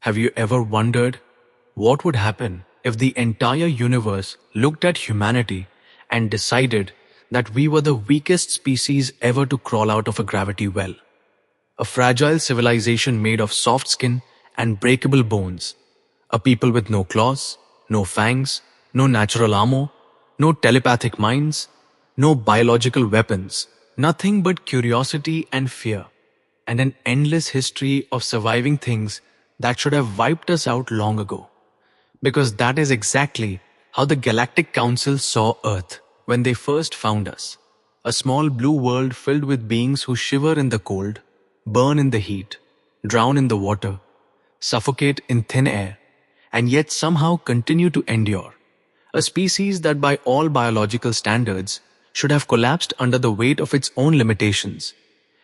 Have you ever wondered what would happen if the entire universe looked at humanity and decided that we were the weakest species ever to crawl out of a gravity well? A fragile civilization made of soft skin and breakable bones. A people with no claws, no fangs, no natural armor, no telepathic minds, no biological weapons, nothing but curiosity and fear, and an endless history of surviving things that should have wiped us out long ago. Because that is exactly how the Galactic Council saw Earth when they first found us. A small blue world filled with beings who shiver in the cold, burn in the heat, drown in the water, suffocate in thin air, and yet somehow continue to endure. A species that by all biological standards should have collapsed under the weight of its own limitations,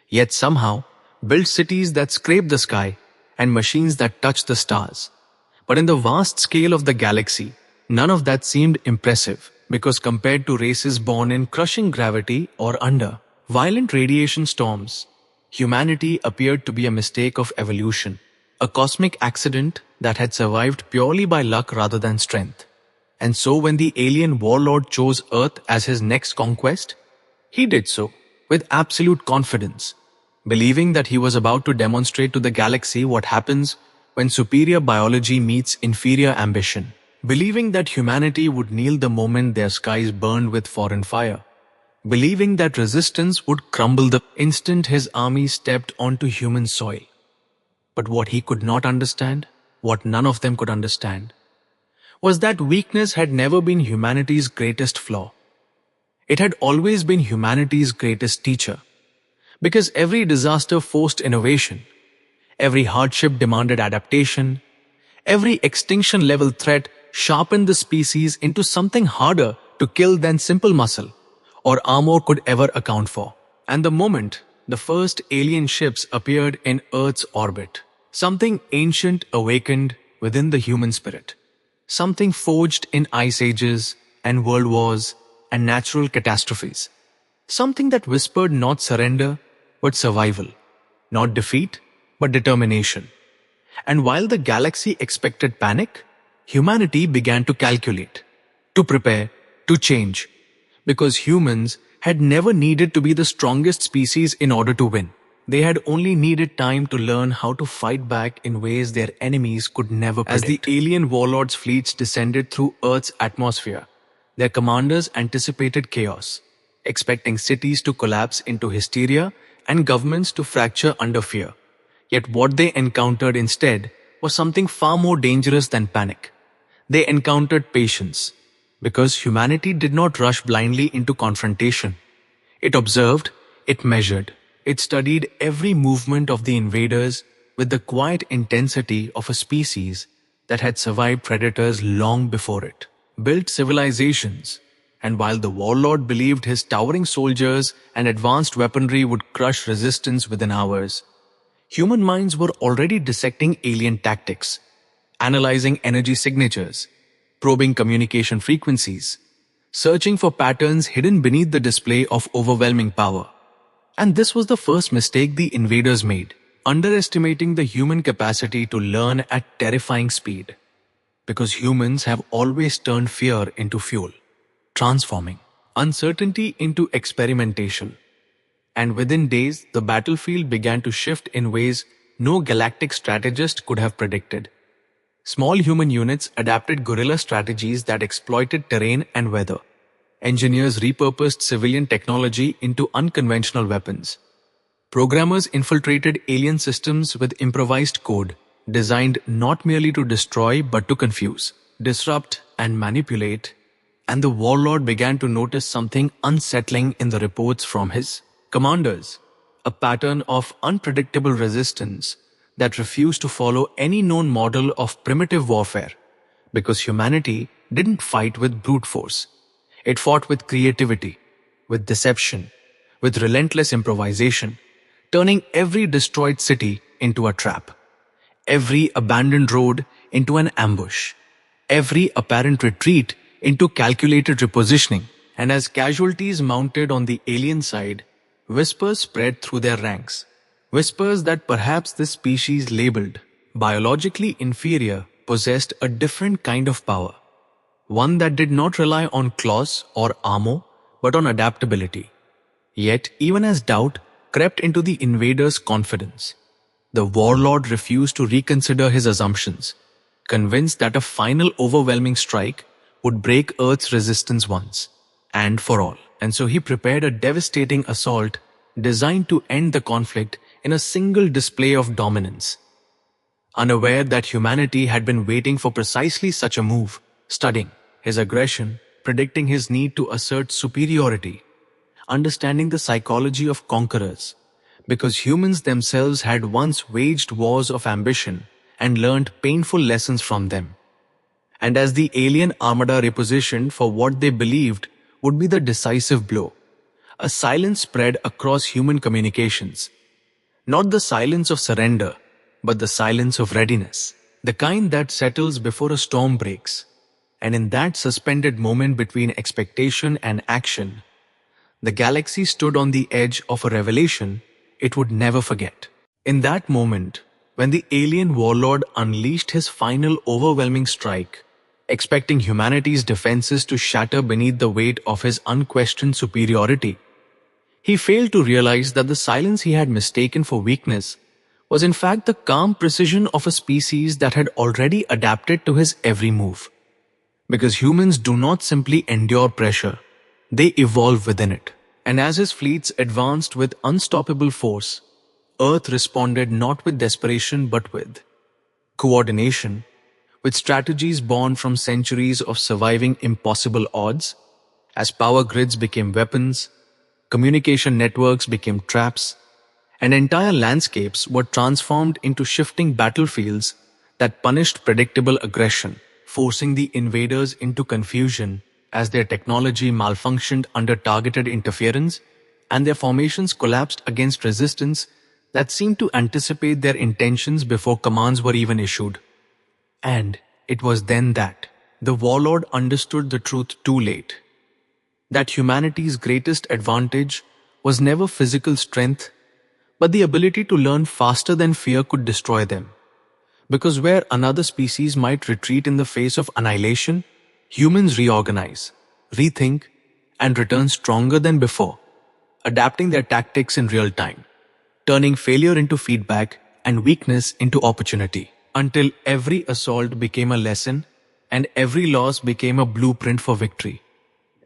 yet somehow built cities that scrape the sky and machines that touch the stars. But in the vast scale of the galaxy, none of that seemed impressive, because compared to races born in crushing gravity or under violent radiation storms, humanity appeared to be a mistake of evolution, a cosmic accident that had survived purely by luck rather than strength. And so when the alien warlord chose Earth as his next conquest, he did so with absolute confidence, believing that he was about to demonstrate to the galaxy what happens when superior biology meets inferior ambition, believing that humanity would kneel the moment their skies burned with foreign fire, believing that resistance would crumble the instant his army stepped onto human soil. But what he could not understand, what none of them could understand, was that weakness had never been humanity's greatest flaw. It had always been humanity's greatest teacher. Because every disaster forced innovation, every hardship demanded adaptation, every extinction-level threat sharpened the species into something harder to kill than simple muscle or armor could ever account for. And the moment the first alien ships appeared in Earth's orbit, something ancient awakened within the human spirit. Something forged in ice ages and world wars and natural catastrophes. Something that whispered not surrender, but survival. Not defeat, but determination. And while the galaxy expected panic, humanity began to calculate, to prepare, to change. Because humans had never needed to be the strongest species in order to win. They had only needed time to learn how to fight back in ways their enemies could never predict. As the alien warlords' fleets descended through Earth's atmosphere, their commanders anticipated chaos, expecting cities to collapse into hysteria and governments to fracture under fear. Yet what they encountered instead was something far more dangerous than panic. They encountered patience, because humanity did not rush blindly into confrontation. It observed, it measured, it studied every movement of the invaders with the quiet intensity of a species that had survived predators long before it, built civilizations, and while the warlord believed his towering soldiers and advanced weaponry would crush resistance within hours, human minds were already dissecting alien tactics, analyzing energy signatures, probing communication frequencies, searching for patterns hidden beneath the display of overwhelming power. And this was the first mistake the invaders made, underestimating the human capacity to learn at terrifying speed. Because humans have always turned fear into fuel, transforming uncertainty into experimentation. And within days, the battlefield began to shift in ways no galactic strategist could have predicted. Small human units adapted guerrilla strategies that exploited terrain and weather. Engineers repurposed civilian technology into unconventional weapons. Programmers infiltrated alien systems with improvised code, designed not merely to destroy but to confuse, disrupt, and manipulate. And the warlord began to notice something unsettling in the reports from his commanders, a pattern of unpredictable resistance that refused to follow any known model of primitive warfare, because humanity didn't fight with brute force. It fought with creativity, with deception, with relentless improvisation, turning every destroyed city into a trap, every abandoned road into an ambush, every apparent retreat into calculated repositioning. And as casualties mounted on the alien side, whispers spread through their ranks, whispers that perhaps this species labeled biologically inferior, possessed a different kind of power, one that did not rely on claws or armor, but on adaptability. Yet, even as doubt crept into the invaders' confidence, the warlord refused to reconsider his assumptions, convinced that a final overwhelming strike would break Earth's resistance once and for all. And so he prepared a devastating assault designed to end the conflict in a single display of dominance. Unaware that humanity had been waiting for precisely such a move, studying his aggression, predicting his need to assert superiority, understanding the psychology of conquerors, because humans themselves had once waged wars of ambition and learned painful lessons from them. And as the alien armada repositioned for what they believed would be the decisive blow, a silence spread across human communications. Not the silence of surrender, but the silence of readiness, the kind that settles before a storm breaks. And in that suspended moment between expectation and action, the galaxy stood on the edge of a revelation it would never forget. In that moment, when the alien warlord unleashed his final overwhelming strike, expecting humanity's defenses to shatter beneath the weight of his unquestioned superiority, he failed to realize that the silence he had mistaken for weakness was in fact the calm precision of a species that had already adapted to his every move. Because humans do not simply endure pressure, they evolve within it. And as his fleets advanced with unstoppable force, Earth responded not with desperation but with coordination, with strategies born from centuries of surviving impossible odds. As power grids became weapons, communication networks became traps, and entire landscapes were transformed into shifting battlefields that punished predictable aggression, forcing the invaders into confusion as their technology malfunctioned under targeted interference and their formations collapsed against resistance that seemed to anticipate their intentions before commands were even issued. And it was then that the warlord understood the truth too late, that humanity's greatest advantage was never physical strength, but the ability to learn faster than fear could destroy them. Because where another species might retreat in the face of annihilation, humans reorganize, rethink, and return stronger than before, adapting their tactics in real time, turning failure into feedback and weakness into opportunity, until every assault became a lesson and every loss became a blueprint for victory.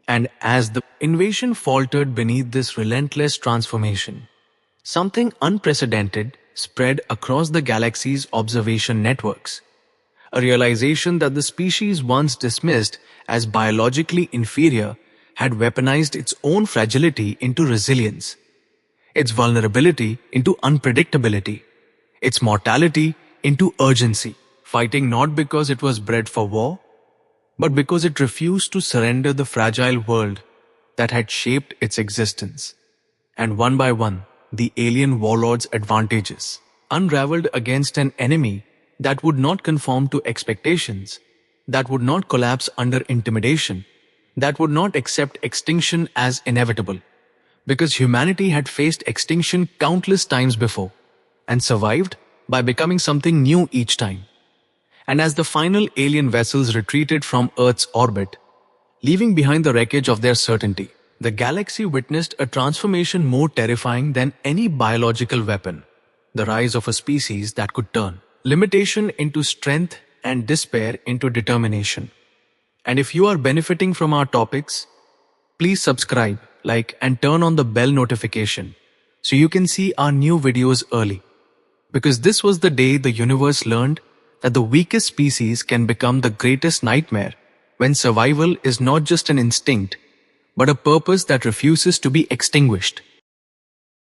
And as the invasion faltered beneath this relentless transformation, something unprecedented spread across the galaxy's observation networks. A realization that the species once dismissed as biologically inferior had weaponized its own fragility into resilience, its vulnerability into unpredictability, its mortality into urgency, fighting not because it was bred for war, but because it refused to surrender the fragile world that had shaped its existence. And one by one, the alien warlord's advantages unraveled against an enemy that would not conform to expectations, that would not collapse under intimidation, that would not accept extinction as inevitable. Because humanity had faced extinction countless times before and survived by becoming something new each time. And as the final alien vessels retreated from Earth's orbit, leaving behind the wreckage of their certainty, the galaxy witnessed a transformation more terrifying than any biological weapon, the rise of a species that could turn limitation into strength and despair into determination. And if you are benefiting from our topics, please subscribe, like, and turn on the bell notification so you can see our new videos early. Because this was the day the universe learned that the weakest species can become the greatest nightmare when survival is not just an instinct, but a purpose that refuses to be extinguished.